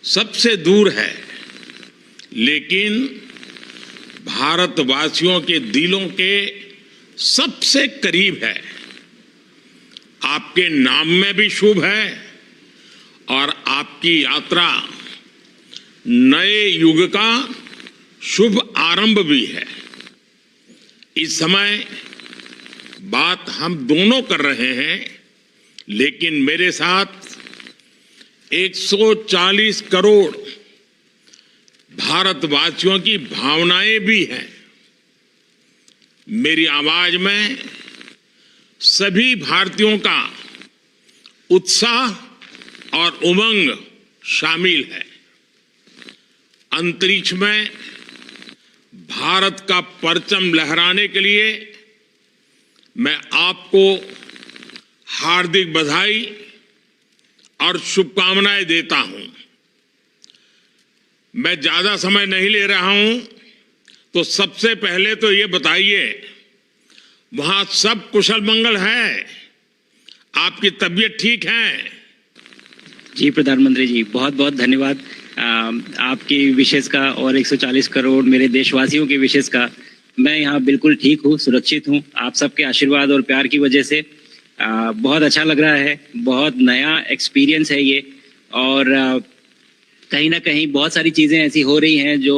सबसे दूर है, लेकिन भारतवासियों के दिलों के सबसे करीब है। आपके नाम में भी शुभ है और आपकी यात्रा नए युग का शुभ आरंभ भी है। इस समय बात हम दोनों कर रहे हैं, लेकिन मेरे साथ 140 करोड़ भारतवासियों की भावनाएं भी हैं। मेरी आवाज में सभी भारतीयों का उत्साह और उमंग शामिल है। अंतरिक्ष में भारत का परचम लहराने के लिए मैं आपको हार्दिक बधाई और शुभकामनाएं देता हूं। मैं ज्यादा समय नहीं ले रहा हूं, तो सबसे पहले तो ये बताइए, वहां सब कुशल मंगल है? आपकी तबीयत ठीक है? जी प्रधानमंत्री जी, बहुत बहुत धन्यवाद आपकी विशेष का और 140 करोड़ मेरे देशवासियों की विशेष का। मैं यहाँ बिल्कुल ठीक हूँ, सुरक्षित हूँ। आप सबके आशीर्वाद और प्यार की वजह से बहुत अच्छा लग रहा है। बहुत नया एक्सपीरियंस है ये, और कहीं ना कहीं बहुत सारी चीज़ें ऐसी हो रही हैं जो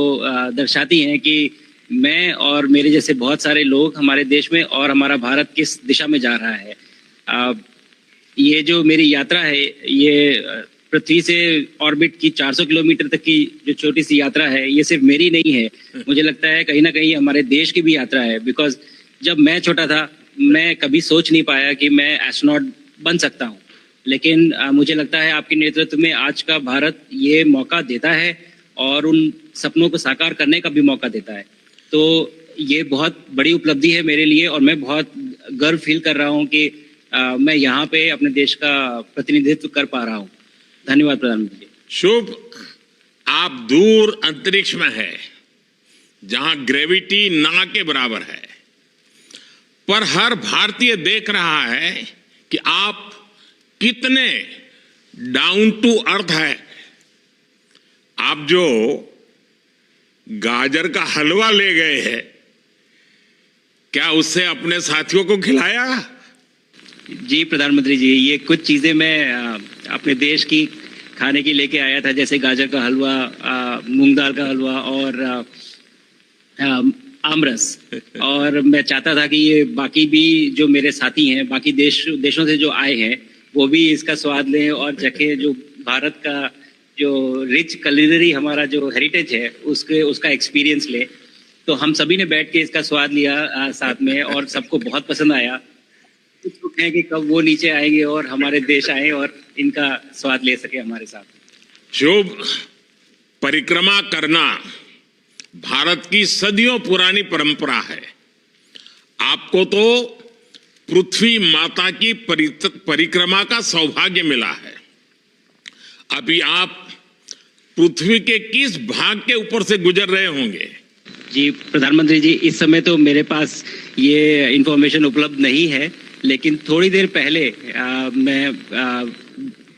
दर्शाती हैं कि मैं और मेरे जैसे बहुत सारे लोग हमारे देश में और हमारा भारत किस दिशा में जा रहा है। ये जो मेरी यात्रा है, ये पृथ्वी से ऑर्बिट की 400 किलोमीटर तक की जो छोटी सी यात्रा है, ये सिर्फ मेरी नहीं है। मुझे लगता है कहीं ना कहीं हमारे देश की भी यात्रा है। बिकॉज जब मैं छोटा था, मैं कभी सोच नहीं पाया कि मैं एस्ट्रोनॉट बन सकता हूँ, लेकिन मुझे लगता है आपके नेतृत्व में आज का भारत ये मौका देता है और उन सपनों को साकार करने का भी मौका देता है। तो ये बहुत बड़ी उपलब्धि है मेरे लिए, और मैं बहुत गर्व फील कर रहा हूँ कि मैं यहाँ पे अपने देश का प्रतिनिधित्व कर पा रहा हूँ। धन्यवाद प्रधानमंत्री जी। शुभ। आप दूर अंतरिक्ष में है, जहां ग्रेविटी ना के बराबर है, पर हर भारतीय देख रहा है कि आप कितने डाउन टू अर्थ है। आप जो गाजर का हलवा ले गए हैं, क्या उससे अपने साथियों को खिलाया? जी प्रधानमंत्री जी, ये कुछ चीज़ें मैं अपने देश की खाने की लेके आया था, जैसे गाजर का हलवा, मूंग दाल का हलवा और आमरस। और मैं चाहता था कि ये बाकी भी जो मेरे साथी हैं, बाकी देशों से जो आए हैं, वो भी इसका स्वाद लें और चखें, जो भारत का जो रिच कुलिनरी हमारा जो हेरिटेज है उसका एक्सपीरियंस ले। तो हम सभी ने बैठ के इसका स्वाद लिया साथ में, और सबको बहुत पसंद आया। कुछ है कि कब वो नीचे आएंगे और हमारे देश आए और इनका स्वाद ले सके हमारे साथ। शुभ। परिक्रमा करना भारत की सदियों पुरानी परंपरा है। आपको तो पृथ्वी माता की परिक्रमा का सौभाग्य मिला है। अभी आप पृथ्वी के किस भाग के ऊपर से गुजर रहे होंगे? जी प्रधानमंत्री जी, इस समय तो मेरे पास ये इंफॉर्मेशन उपलब्ध नहीं है, लेकिन थोड़ी देर पहले मैं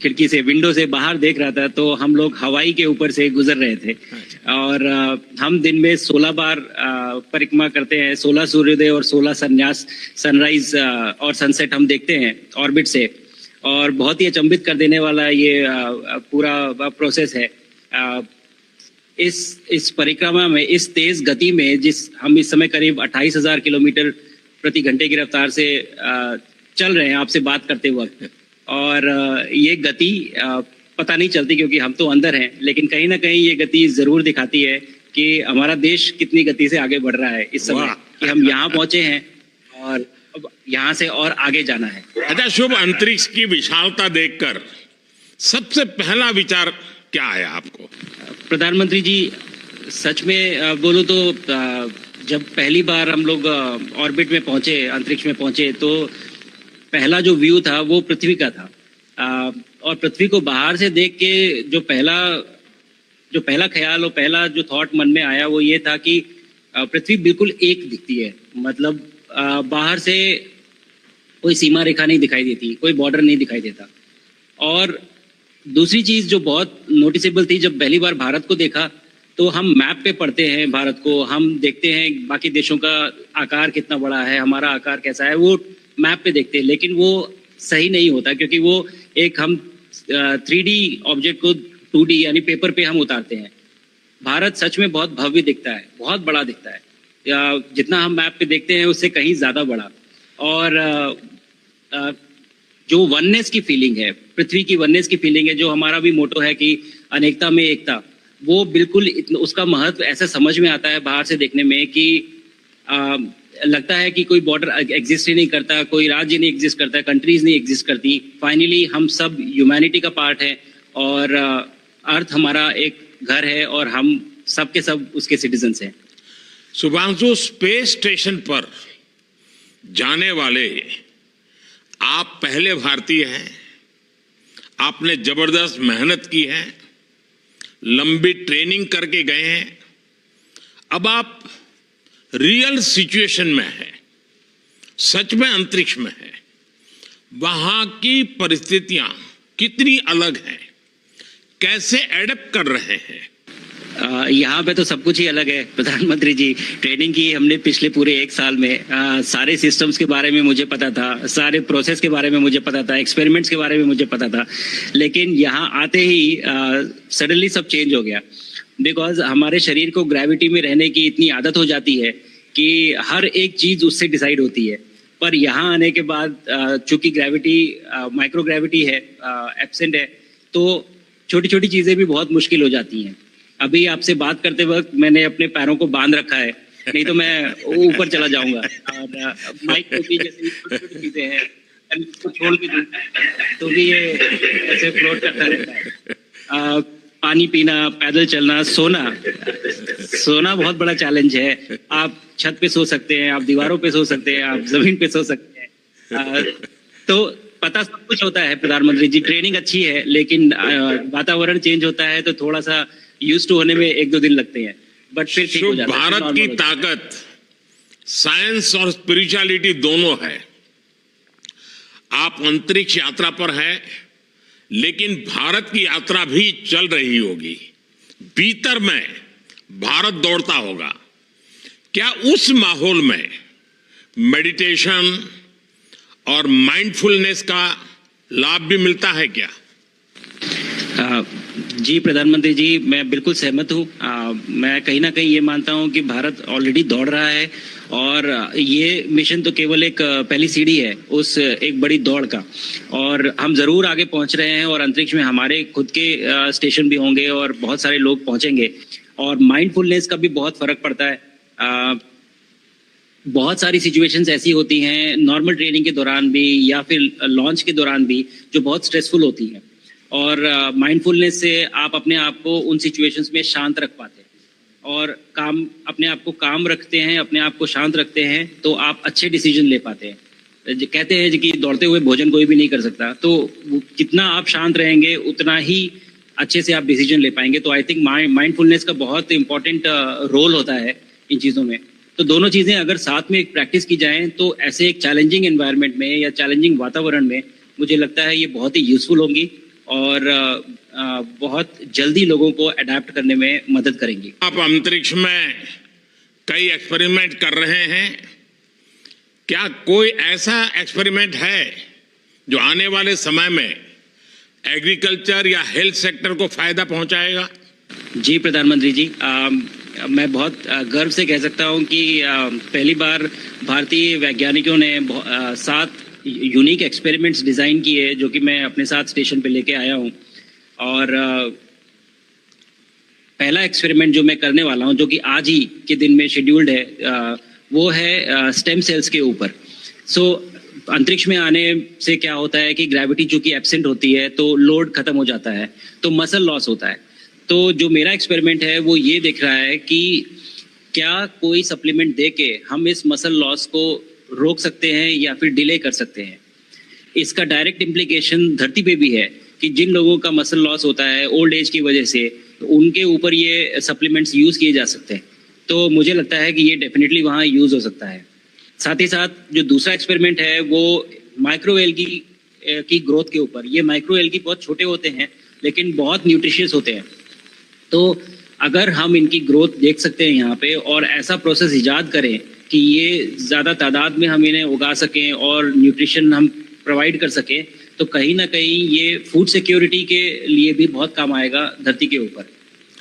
खिड़की से, विंडो से बाहर देख रहा था, तो हम लोग हवाई के ऊपर से गुजर रहे थे। और हम दिन में 16 बार परिक्रमा करते हैं। 16 सूर्योदय और 16 सनराइज और सनसेट हम देखते हैं ऑर्बिट से, और बहुत ही अचंभित कर देने वाला ये पूरा प्रोसेस है। इस परिक्रमा में, इस तेज गति में, हम इस समय करीब 28,000 किलोमीटर प्रति घंटे की रफ्तार से चल रहे हैं आपसे बात करते वक्त, और ये गति पता नहीं चलती क्योंकि हम तो अंदर हैं, लेकिन कहीं ना कहीं ये गति जरूर दिखाती है कि हमारा देश कितनी गति से आगे बढ़ रहा है इस समय, कि हम यहाँ पहुंचे हैं और अब यहाँ से और आगे जाना है। अच्छा शुभ, अंतरिक्ष की विशालता देखकर सबसे पहला विचार क्या आया आपको? प्रधानमंत्री जी, सच में बोलूं तो जब पहली बार हम लोग ऑर्बिट में पहुंचे, अंतरिक्ष में पहुंचे, तो पहला जो व्यू था वो पृथ्वी का था। और पृथ्वी को बाहर से देख के जो पहला ख्याल और पहला जो थॉट मन में आया वो ये था कि पृथ्वी बिल्कुल एक दिखती है। मतलब बाहर से कोई सीमा रेखा नहीं दिखाई देती, कोई बॉर्डर नहीं दिखाई देता। और दूसरी चीज जो बहुत नोटिसेबल थी, जब पहली बार भारत को देखा तो हम मैप पे पढ़ते हैं भारत को, हम देखते हैं बाकी देशों का आकार कितना बड़ा है, हमारा आकार कैसा है, वो मैप पे देखते हैं, लेकिन वो सही नहीं होता क्योंकि वो एक हम 3D ऑब्जेक्ट को 2D यानी पेपर पे हम उतारते हैं। भारत सच में बहुत भव्य दिखता है, बहुत बड़ा दिखता है, जितना हम मैप पे देखते हैं उससे कहीं ज्यादा बड़ा। और जो वननेस की फीलिंग है, पृथ्वी की वननेस की फीलिंग है, जो हमारा भी मोटो है कि अनेकता में एकता, वो बिल्कुल उसका महत्व ऐसा समझ में आता है बाहर से देखने में कि लगता है कि कोई बॉर्डर एग्जिस्ट ही नहीं करता, कोई राज्य नहीं एग्जिस्ट करता, कंट्रीज नहीं एग्जिस्ट करती। फाइनली हम सब ह्यूमैनिटी का पार्ट है और अर्थ हमारा एक घर है और हम सब के सब उसके सिटीजन्स हैं। शुभांशु, स्पेस स्टेशन पर जाने वाले आप पहले भारतीय हैं। आपने जबरदस्त मेहनत की है, लंबी ट्रेनिंग करके गए हैं। अब आप रियल सिचुएशन में हैं, सच में अंतरिक्ष में हैं। वहां की परिस्थितियां कितनी अलग हैं, कैसे एडप्ट कर रहे हैं? यहाँ पे तो सब कुछ ही अलग है प्रधानमंत्री जी। ट्रेनिंग की हमने पिछले पूरे 1 साल में, सारे सिस्टम्स के बारे में मुझे पता था, सारे प्रोसेस के बारे में मुझे पता था, एक्सपेरिमेंट्स के बारे में मुझे पता था, लेकिन यहाँ आते ही सडनली सब चेंज हो गया। बिकॉज हमारे शरीर को ग्रेविटी में रहने की इतनी आदत हो जाती है कि हर एक चीज उससे डिसाइड होती है। पर यहाँ आने के बाद चूंकि ग्रेविटी माइक्रो ग्रेविटी है, एब्सेंट है, तो छोटी छोटी चीजें भी बहुत मुश्किल हो जाती हैं। अभी आपसे बात करते वक्त मैंने अपने पैरों को बांध रखा है, नहीं तो मैं ऊपर चला जाऊंगा। और माइक में भी जैसे छोटी चीजें हैं, इसको छोड़ भी दूं तो भी ये ऐसे फ्लोट करता रहता है। पानी पीना, पैदल चलना, सोना बहुत बड़ा चैलेंज है। आप छत पे सो सकते हैं, आप दीवारों पे सो सकते हैं, आप जमीन पे सो सकते हैं। तो पता सब कुछ होता है प्रधानमंत्री जी, ट्रेनिंग अच्छी है, लेकिन वातावरण चेंज होता है तो थोड़ा सा यूज टू होने में 1-2 दिन लगते हैं, बट फिर ठीक हो जाता है। भारत की ताकत साइंस और स्पिरिचुअलिटी दोनों है। आप अंतरिक्ष यात्रा पर हैं, लेकिन भारत की यात्रा भी चल रही होगी। भीतर में भारत दौड़ता होगा। क्या उस माहौल में मेडिटेशन और माइंडफुलनेस का लाभ भी मिलता है क्या? जी प्रधानमंत्री जी, मैं बिल्कुल सहमत हूँ। मैं कहीं ना कहीं ये मानता हूँ कि भारत ऑलरेडी दौड़ रहा है और ये मिशन तो केवल एक पहली सीढ़ी है उस एक बड़ी दौड़ का, और हम जरूर आगे पहुंच रहे हैं और अंतरिक्ष में हमारे खुद के स्टेशन भी होंगे और बहुत सारे लोग पहुंचेंगे। और माइंडफुलनेस का भी बहुत फर्क पड़ता है। बहुत सारी सिचुएशंस ऐसी होती हैं नॉर्मल ट्रेनिंग के दौरान भी या फिर लॉन्च के दौरान भी जो बहुत स्ट्रेसफुल होती हैं, और माइंडफुलनेस से आप अपने आप को उन सिचुएशंस में शांत रख पाते हैं और अपने आप को काम रखते हैं, अपने आप को शांत रखते हैं, तो आप अच्छे डिसीजन ले पाते हैं। कहते हैं कि दौड़ते हुए भोजन कोई भी नहीं कर सकता, तो कितना आप शांत रहेंगे उतना ही अच्छे से आप डिसीजन ले पाएंगे। तो आई थिंक माइंडफुलनेस का बहुत इंपॉर्टेंट रोल होता है इन चीज़ों में। तो दोनों चीज़ें अगर साथ में प्रैक्टिस की जाएं तो ऐसे एक चैलेंजिंग एनवायरनमेंट में या चैलेंजिंग वातावरण में मुझे लगता है ये बहुत ही यूजफुल होंगी और बहुत जल्दी लोगों को अडेप्ट करने में मदद करेंगी। आप अंतरिक्ष में कई एक्सपेरिमेंट कर रहे हैं, क्या कोई ऐसा एक्सपेरिमेंट है जो आने वाले समय में एग्रीकल्चर या हेल्थ सेक्टर को फायदा पहुंचाएगा? जी प्रधानमंत्री जी, मैं बहुत गर्व से कह सकता हूं कि पहली बार भारतीय वैज्ञानिकों ने 7 यूनिक एक्सपेरिमेंट्स डिज़ाइन किए जो कि मैं अपने साथ स्टेशन पे लेके आया हूं। और पहला एक्सपेरिमेंट जो मैं करने वाला हूं, जो कि आज ही के दिन में शेड्यूल्ड है, वो है स्टेम सेल्स के ऊपर। अंतरिक्ष में आने से क्या होता है कि ग्रेविटी चूंकि एब्सेंट होती है तो लोड खत्म हो जाता है, तो मसल लॉस होता है। तो जो मेरा एक्सपेरिमेंट है वो ये देख रहा है कि क्या कोई सप्लीमेंट दे के हम इस मसल लॉस को रोक सकते हैं या फिर डिले कर सकते हैं। इसका डायरेक्ट इम्प्लीकेशन धरती पे भी है कि जिन लोगों का मसल लॉस होता है ओल्ड एज की वजह से, तो उनके ऊपर ये सप्लीमेंट्स यूज किए जा सकते हैं। तो मुझे लगता है कि ये डेफिनेटली वहाँ यूज हो सकता है। साथ ही साथ जो दूसरा एक्सपेरिमेंट है वो माइक्रो एल्गी की ग्रोथ के ऊपर। ये माइक्रो एल्गी बहुत छोटे होते हैं लेकिन बहुत न्यूट्रिशियस होते हैं। तो अगर हम इनकी ग्रोथ देख सकते हैं यहाँ पे और ऐसा प्रोसेस इजाद करें कि ये ज़्यादा तादाद में हम इन्हें उगा सकें और न्यूट्रिशन हम प्रोवाइड कर सकें, तो कहीं ना कहीं ये फूड सिक्योरिटी के लिए भी बहुत काम आएगा धरती के ऊपर।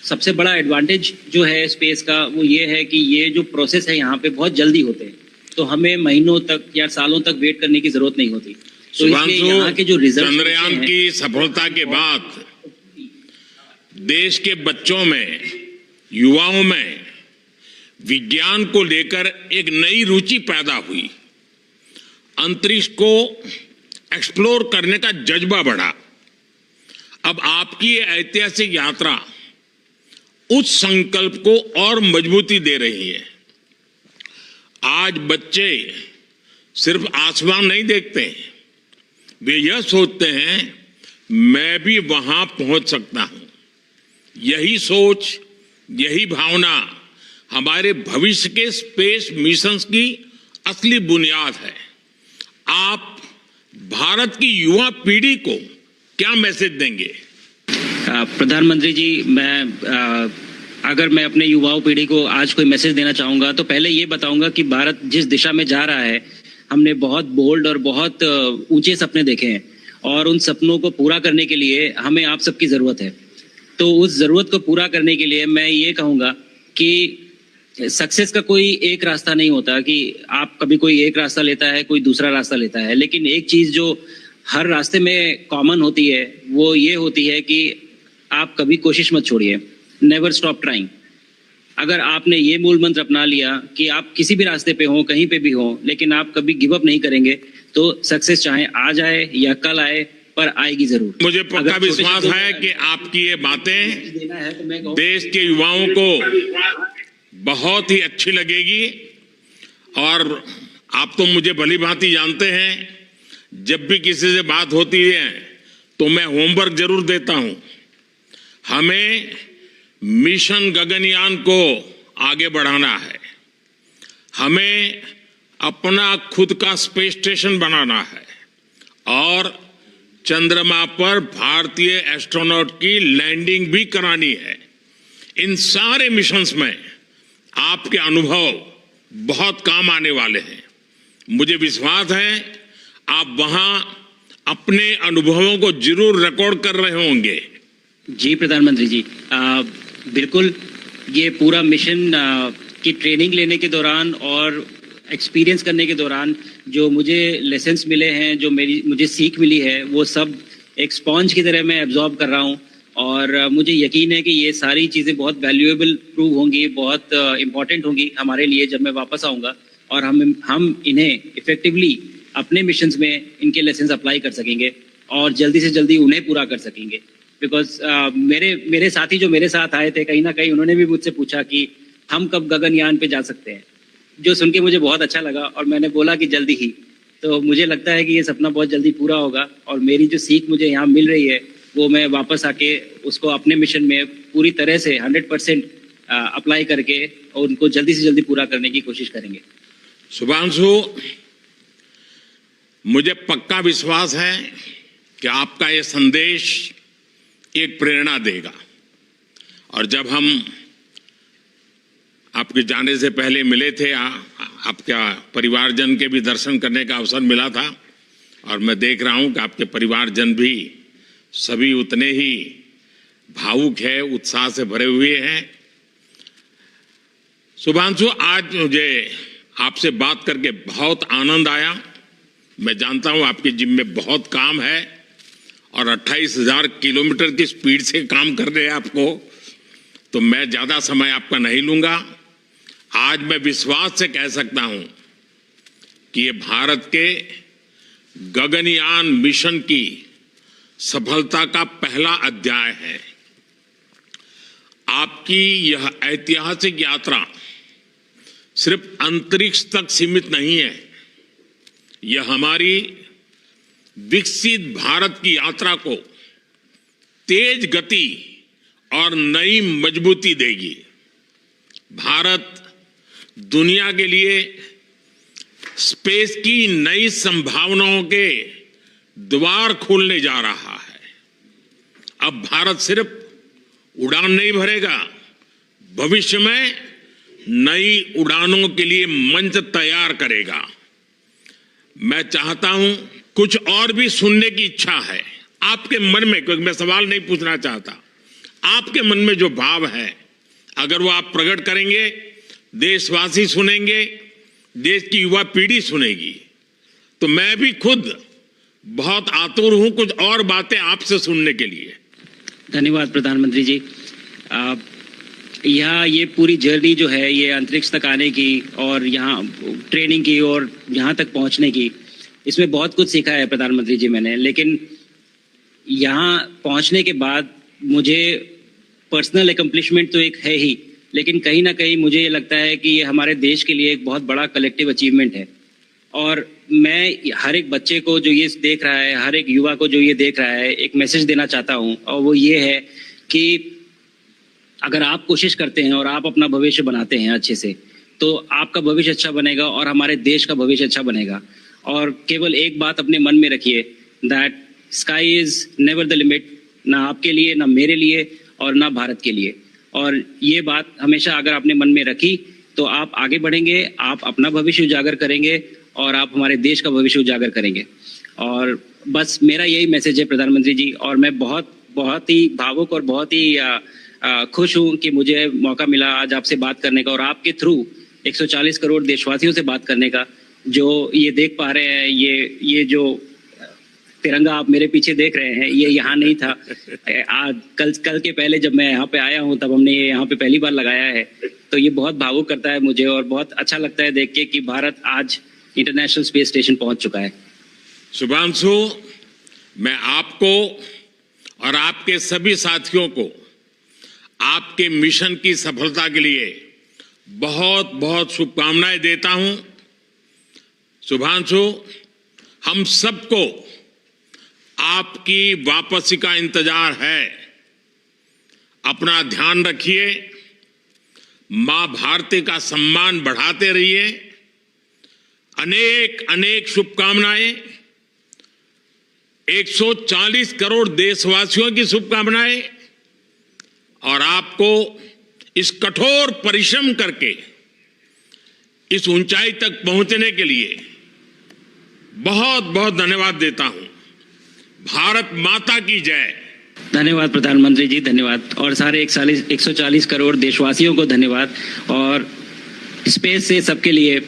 सबसे बड़ा एडवांटेज जो है स्पेस का वो ये है कि ये जो प्रोसेस है यहाँ पे बहुत जल्दी होते हैं, तो हमें महीनों तक या सालों तक वेट करने की जरूरत नहीं होती। तो इसलिए यहाँ के जो रिजल्ट चंद्रयान की सफलता के बाद देश के बच्चों में, युवाओं में विज्ञान को लेकर एक नई रुचि पैदा हुई। अंतरिक्ष को एक्सप्लोर करने का जज्बा बढ़ा। अब आपकी ये ऐतिहासिक यात्रा उस संकल्प को और मजबूती दे रही है। आज बच्चे सिर्फ आसमान नहीं देखते, वे यह सोचते हैं मैं भी वहां पहुंच सकता हूं। यही सोच, यही भावना हमारे भविष्य के स्पेस मिशंस की असली बुनियाद है। आप भारत की युवा पीढ़ी को क्या मैसेज देंगे? प्रधानमंत्री जी, अगर मैं अपने युवाओं पीढ़ी को आज कोई मैसेज देना चाहूँगा तो पहले ये बताऊँगा कि भारत जिस दिशा में जा रहा है, हमने बहुत बोल्ड और बहुत ऊंचे सपने देखे हैं और उन सपनों को पूरा करने के लिए हमें आप सबकी ज़रूरत है। तो उस ज़रूरत को पूरा करने के लिए मैं ये कहूँगा कि सक्सेस का कोई एक रास्ता नहीं होता कि आप कभी कोई एक रास्ता लेता है, कोई दूसरा रास्ता लेता है, लेकिन एक चीज़ जो हर रास्ते में कॉमन होती है वो ये होती है कि आप कभी कोशिश मत छोड़िए, नेवर स्टॉप ट्राइंग। अगर आपने ये मूल मंत्र अपना लिया कि आप किसी भी रास्ते पे हो, कहीं पे भी हो, लेकिन आप कभी गिव अप नहीं करेंगे, तो सक्सेस चाहे आज आए या कल आए पर आएगी जरूर। मुझे पक्का विश्वास है कि आपकी ये बातें देश के युवाओं को बहुत ही अच्छी लगेगी। और आप तो मुझे भली भांति जानते हैं, जब भी किसी से बात होती है तो मैं होमवर्क जरूर देता हूं। हमें मिशन गगनयान को आगे बढ़ाना है, हमें अपना खुद का स्पेस स्टेशन बनाना है और चंद्रमा पर भारतीय एस्ट्रोनॉट की लैंडिंग भी करानी है। इन सारे मिशंस में आपके अनुभव बहुत काम आने वाले हैं। मुझे विश्वास है आप वहां अपने अनुभवों को जरूर रिकॉर्ड कर रहे होंगे। जी प्रधानमंत्री जी, बिल्कुल। ये पूरा मिशन की ट्रेनिंग लेने के दौरान और एक्सपीरियंस करने के दौरान जो मुझे लेसन्स मिले हैं, जो मुझे सीख मिली है, वो सब एक स्पॉन्ज की तरह मैं एब्जॉर्ब कर रहा हूँ और मुझे यकीन है कि ये सारी चीज़ें बहुत वैल्यूएबल प्रूव होंगी, बहुत इम्पॉर्टेंट होंगी हमारे लिए जब मैं वापस आऊँगा और हम इन्हें इफेक्टिवली अपने मिशंस में इनके लेसन्स अप्लाई कर सकेंगे और जल्दी से जल्दी उन्हें पूरा कर सकेंगे। बिकॉज मेरे साथी जो मेरे साथ आए थे, कहीं ना कहीं उन्होंने भी मुझसे पूछा कि हम कब गगनयान पे जा सकते हैं, जो सुन के मुझे बहुत अच्छा लगा और मैंने बोला कि जल्दी ही। तो मुझे लगता है कि ये सपना बहुत जल्दी पूरा होगा और मेरी जो सीख मुझे यहाँ मिल रही है वो मैं वापस आके उसको अपने मिशन में पूरी तरह से 100% अप्लाई करके और उनको जल्दी से जल्दी पूरा करने की कोशिश करेंगे। शुभांशु, मुझे पक्का विश्वास है कि आपका ये संदेश एक प्रेरणा देगा। और जब हम आपके जाने से पहले मिले थे, आपका परिवारजन के भी दर्शन करने का अवसर मिला था और मैं देख रहा हूं कि आपके परिवारजन भी सभी उतने ही भावुक है, उत्साह से भरे हुए हैं। शुभांशु, आज मुझे आपसे बात करके बहुत आनंद आया। मैं जानता हूं आपके जिम में बहुत काम है और 28,000 किलोमीटर की स्पीड से काम करने हैं आपको, तो मैं ज्यादा समय आपका नहीं लूंगा। आज मैं विश्वास से कह सकता हूं कि ये भारत के गगनयान मिशन की सफलता का पहला अध्याय है। आपकी यह ऐतिहासिक यात्रा सिर्फ अंतरिक्ष तक सीमित नहीं है, यह हमारी विकसित भारत की यात्रा को तेज गति और नई मजबूती देगी। भारत दुनिया के लिए स्पेस की नई संभावनाओं के द्वार खोलने जा रहा है अब भारत सिर्फ उड़ान नहीं भरेगा, भविष्य में नई उड़ानों के लिए मंच तैयार करेगा। मैं चाहता हूं, कुछ और भी सुनने की इच्छा है आपके मन में, क्योंकि मैं सवाल नहीं पूछना चाहता, आपके मन में जो भाव है अगर वो आप प्रकट करेंगे, देशवासी सुनेंगे, देश की युवा पीढ़ी सुनेगी, तो मैं भी खुद बहुत आतुर हूं कुछ और बातें आपसे सुनने के लिए। धन्यवाद प्रधानमंत्री जी। यहाँ ये पूरी जर्नी जो है ये अंतरिक्ष तक आने की और यहाँ ट्रेनिंग की और यहाँ तक पहुँचने की, इसमें बहुत कुछ सीखा है प्रधानमंत्री जी मैंने। लेकिन यहाँ पहुँचने के बाद मुझे पर्सनल एकम्प्लिशमेंट तो एक है ही, लेकिन कहीं ना कहीं मुझे ये लगता है कि ये हमारे देश के लिए एक बहुत बड़ा कलेक्टिव अचीवमेंट है। और मैं हर एक बच्चे को जो ये देख रहा है, हर एक युवा को जो ये देख रहा है, एक मैसेज देना चाहता हूँ, और वो ये है कि अगर आप कोशिश करते हैं और आप अपना भविष्य बनाते हैं अच्छे से, तो आपका भविष्य अच्छा बनेगा और हमारे देश का भविष्य अच्छा बनेगा। और केवल एक बात अपने मन में रखिए, that sky is never the limit, ना आपके लिए, ना मेरे लिए और ना भारत के लिए। और ये बात हमेशा अगर आपने मन में रखी तो आप आगे बढ़ेंगे, आप अपना भविष्य उजागर करेंगे और आप हमारे देश का भविष्य उजागर करेंगे। और बस मेरा यही मैसेज है प्रधानमंत्री जी। और मैं बहुत ही भावुक और बहुत ही खुश हूं कि मुझे मौका मिला आज आपसे बात करने का और आपके थ्रू 140 करोड़ देशवासियों से बात करने का। जो ये देख पा रहे हैं, ये जो तिरंगा आप मेरे पीछे देख रहे हैं, ये यहाँ नहीं था। आज कल के पहले जब मैं यहाँ पे आया हूँ तब हमने ये यहाँ पे पहली बार लगाया है। तो ये बहुत भावुक करता है मुझे और बहुत अच्छा लगता है देख के कि भारत आज इंटरनेशनल स्पेस स्टेशन पहुंच चुका है। शुभांशु, मैं आपको और आपके सभी साथियों को आपके मिशन की सफलता के लिए बहुत बहुत शुभकामनाएं देता हूं। शुभांशु, हम सबको आपकी वापसी का इंतजार है। अपना ध्यान रखिए, मां भारती का सम्मान बढ़ाते रहिए। अनेक अनेक शुभकामनाएं, 140 करोड़ देशवासियों की शुभकामनाएं, और आपको इस कठोर परिश्रम करके इस ऊंचाई तक पहुंचने के लिए बहुत बहुत धन्यवाद देता हूं। भारत माता की जय। धन्यवाद प्रधानमंत्री जी, धन्यवाद। और सारे 140 करोड़ देशवासियों को धन्यवाद। और स्पेस से सबके लिए